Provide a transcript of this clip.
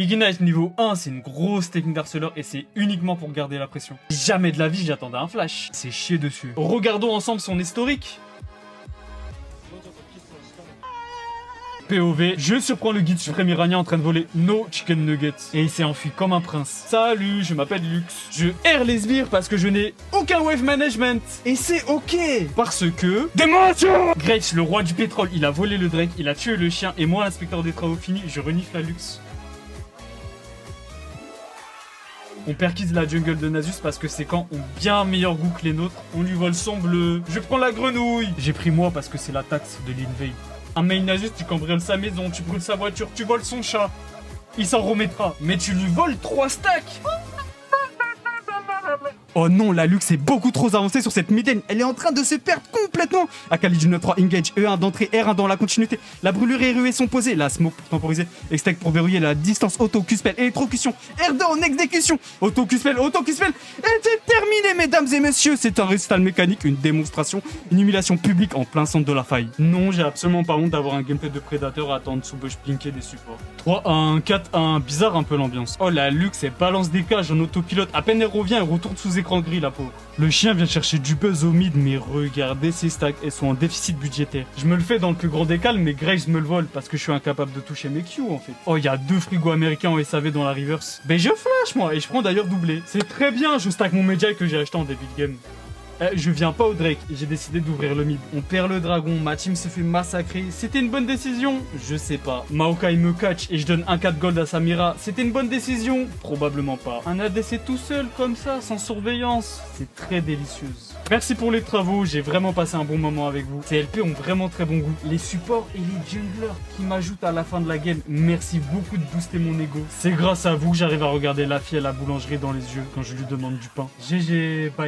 Ignite niveau 1, c'est une grosse technique d'harceleur et c'est uniquement pour garder la pression. Jamais de la vie j'attendais un flash. C'est chier dessus. Regardons ensemble son historique. POV, je surprends le guide suprême iranien en train de voler no chicken nuggets. Et il s'est enfui comme un prince. Salut, je m'appelle Lux. Je erre les sbires parce que je n'ai aucun wave management. Et c'est ok. Parce que... Démolition Graves, le roi du pétrole, il a volé le Drake, il a tué le chien. Et moi, l'inspecteur des travaux finis, je renifle la Lux. On perquise la jungle de Nasus parce que ses camps ont bien meilleur goût que les nôtres. On lui vole son bleu. Je prends la grenouille. J'ai pris moi parce que c'est la taxe de l'invade. Un main Nasus, tu cambrioles sa maison, tu brûles sa voiture, tu voles son chat. Il s'en remettra. Mais tu lui voles 3 stacks. Oh non, la Lux est beaucoup trop avancée sur cette mid-lane. Elle est en train de se perdre complètement. Akali du 9-3, engage, E1 d'entrée, R1 dans la continuité. La brûlure et ruée sont posées. La smoke pour temporiser. Extec pour verrouiller la distance. Auto-Q-spell, électrocution. R2 en exécution. Auto-Q-spell, auto-Q-spell. Et c'est terminé, mesdames et messieurs. C'est un récital mécanique, une démonstration, une humiliation publique en plein centre de la faille. Non, j'ai absolument pas honte d'avoir un gameplay de prédateur à attendre sous bush pinker des supports. 3-1, 4-1, bizarre un peu l'ambiance. Oh, la Lux, elle balance des cages en autopilote. À peine elle revient, elle retourne sous écran gris, la pauvre. Le chien vient chercher du buzz au mid, mais regardez ces stacks, elles sont en déficit budgétaire. Je me le fais dans le plus grand des calmes, mais Graves me le vole parce que je suis incapable de toucher mes Q en fait. Oh, il y a 2 frigos américains en SAV dans la reverse. Ben je flash moi, et je prends d'ailleurs doublé. C'est très bien, je stack mon Medjay que j'ai acheté en début de game. Je viens pas au Drake, j'ai décidé d'ouvrir le mid. On perd le dragon, ma team se fait massacrer. C'était une bonne décision? Je sais pas. Maokai me catch et je donne un 4 gold à Samira. C'était une bonne décision? Probablement pas. Un ADC tout seul comme ça, sans surveillance, c'est très délicieuse. Merci pour les travaux, j'ai vraiment passé un bon moment avec vous. Ces LP ont vraiment très bon goût. Les supports et les junglers qui m'ajoutent à la fin de la game, merci beaucoup de booster mon ego. C'est grâce à vous que j'arrive à regarder la fille à la boulangerie dans les yeux quand je lui demande du pain. GG, bye.